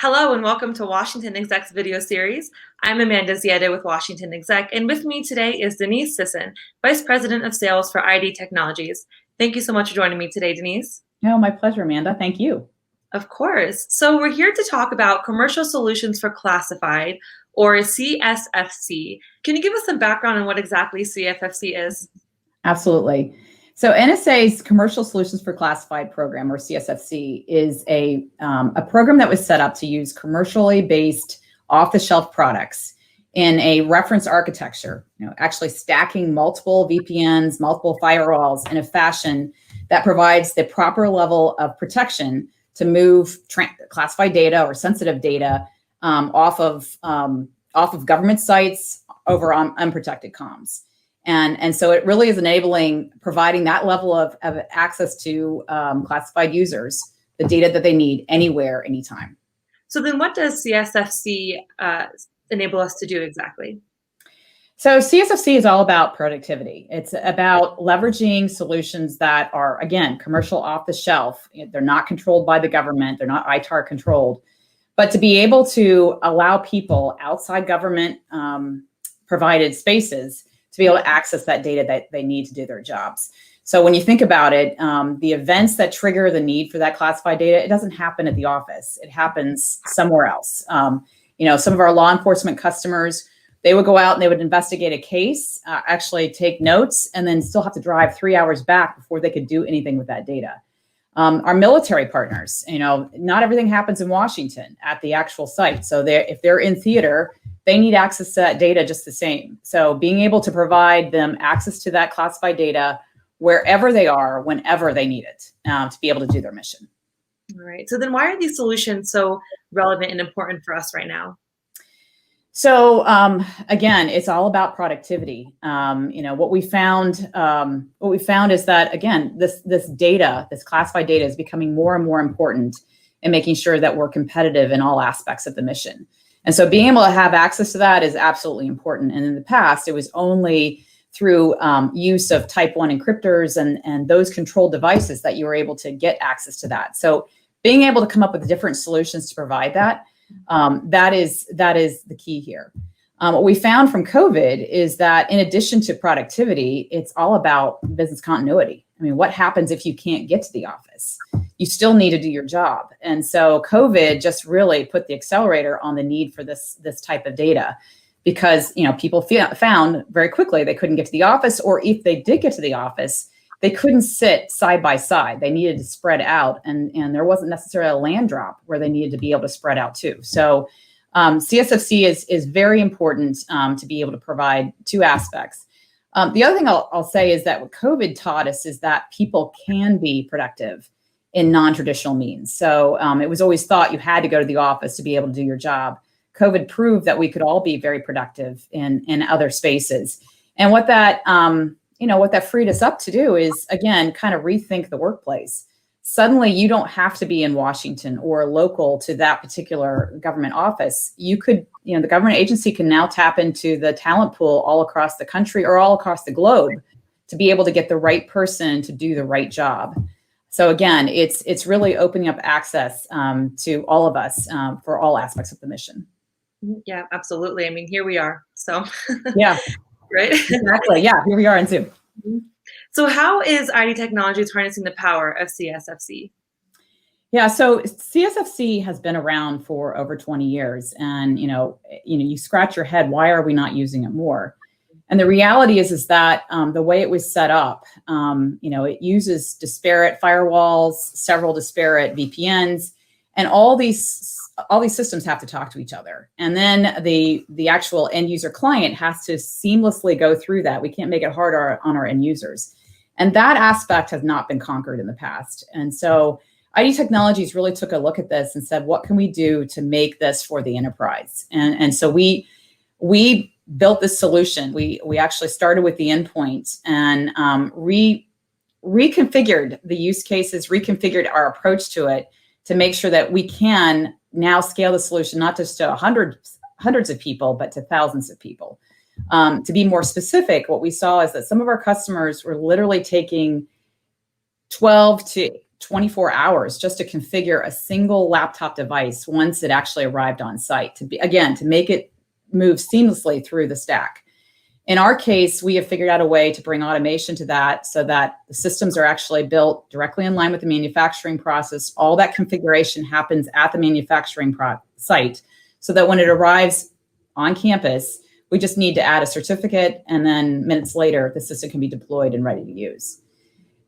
Hello and welcome to Washington Exec's video series. I'm Amanda Ziadeh with Washington Exec, and with me today is Denise Sisson, Vice President of Sales for ID Technologies. Thank you so much for joining me today, Denise. No, my pleasure, Amanda. Thank you. Of course. So we're here to talk about commercial solutions for classified, or CSfC. Can you give us some background on what exactly CFFC is? Absolutely. So NSA's Commercial Solutions for Classified program, or CSfC, is a program that was set up to use commercially based off-the-shelf products in a reference architecture, actually stacking multiple VPNs, multiple firewalls in a fashion that provides the proper level of protection to move classified data or sensitive data off of government sites over unprotected comms. And so it really is providing that level of access to classified users, the data that they need anywhere, anytime. So then what does CSfC enable us to do exactly? So CSfC is all about productivity. It's about leveraging solutions that are, again, commercial off the shelf. They're not controlled by the government. They're not ITAR controlled, but to be able to allow people outside government provided spaces to be able to access that data that they need to do their jobs. So when you think about it, the events that trigger the need for that classified data, it doesn't happen at the office. It happens somewhere else. Some of our law enforcement customers, they would go out and they would investigate a case, actually take notes, and then still have to drive 3 hours back before they could do anything with that data. Our military partners, not everything happens in Washington at the actual site. So if they're in theater, they need access to that data just the same. So being able to provide them access to that classified data wherever they are, whenever they need it, to be able to do their mission. All right. So then why are these solutions so relevant and important for us right now? So again, it's all about productivity. What we found is that, again, this data, this classified data, is becoming more and more important in making sure that we're competitive in all aspects of the mission. And so being able to have access to that is absolutely important. And in the past, it was only through use of type 1 encryptors and those controlled devices that you were able to get access to that. So being able to come up with different solutions to provide that, that is the key here. What we found from COVID is that in addition to productivity, it's all about business continuity. I mean, what happens if you can't get to the office? You still need to do your job. And so COVID just really put the accelerator on the need for this type of data, because people found very quickly they couldn't get to the office, or if they did get to the office, they couldn't sit side by side. They needed to spread out, and there wasn't necessarily a land drop where they needed to be able to spread out too. So CSfC is very important to be able to provide two aspects. The other thing I'll say is that what COVID taught us is that people can be productive in non-traditional means. So it was always thought you had to go to the office to be able to do your job. COVID proved that we could all be very productive in other spaces. And what that freed us up to do is, again, kind of rethink the workplace. Suddenly, you don't have to be in Washington or local to that particular government office. You could, the government agency can now tap into the talent pool all across the country or all across the globe to be able to get the right person to do the right job. So again, it's really opening up access to all of us for all aspects of the mission. Yeah, absolutely. I mean, here we are. So yeah, right. Exactly. Yeah, here we are in Zoom. So how is ID Technologies harnessing the power of CSfC? Yeah, so CSfC has been around for over 20 years, and you scratch your head, why are we not using it more? And the reality is that the way it was set up, it uses disparate firewalls, several disparate VPNs, and all these systems have to talk to each other. And then the actual end user client has to seamlessly go through that. We can't make it harder on our end users. And that aspect has not been conquered in the past. And so ID Technologies really took a look at this and said, what can we do to make this for the enterprise? And so we built this solution. We actually started with the endpoint and reconfigured the use cases, reconfigured our approach to it to make sure that we can now scale the solution, not just to hundreds of people, but to thousands of people. To be more specific, what we saw is that some of our customers were literally taking 12 24 hours just to configure a single laptop device once it actually arrived on site to make it move seamlessly through the stack. In our case, we have figured out a way to bring automation to that so that the systems are actually built directly in line with the manufacturing process. All that configuration happens at the manufacturing site so that when it arrives on campus, we just need to add a certificate, and then minutes later, the system can be deployed and ready to use.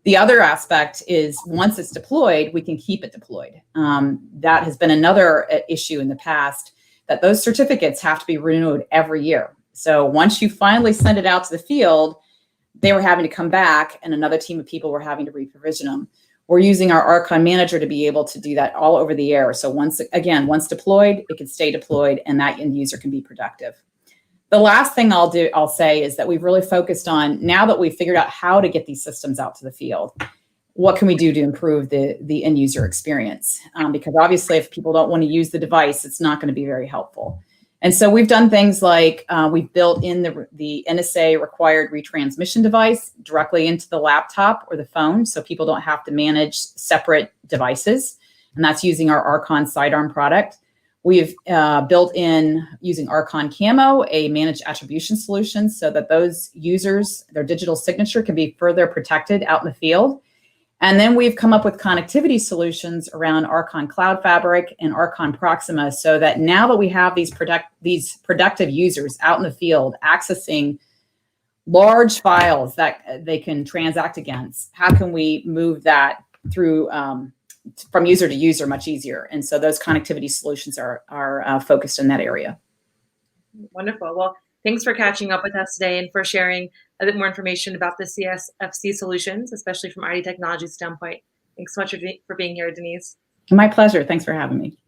The other aspect is once it's deployed, we can keep it deployed. That has been another issue in the past, that those certificates have to be renewed every year. So once you finally send it out to the field, they were having to come back and another team of people were having to re-provision them. We're using our Archon manager to be able to do that all over the air. So once deployed, it can stay deployed and that end user can be productive. The last thing I'll say is that we've really focused on, now that we've figured out how to get these systems out to the field, what can we do to improve the end user experience? Because obviously if people don't want to use the device, it's not going to be very helpful. And so we've done things like we've built in the NSA required retransmission device directly into the laptop or the phone, so people don't have to manage separate devices. And that's using our Archon sidearm product. We've built in, using Archon Camo, a managed attribution solution so that those users, their digital signature can be further protected out in the field. And then we've come up with connectivity solutions around Archon Cloud Fabric and Archon Proxima so that now that we have these productive users out in the field accessing large files that they can transact against, how can we move that through from user to user much easier? And so those connectivity solutions are focused in that area. Wonderful. Well, thanks for catching up with us today and for sharing a bit more information about the CSfC solutions, especially from ID Technology's standpoint. Thanks so much for being here, Denise. My pleasure. Thanks for having me.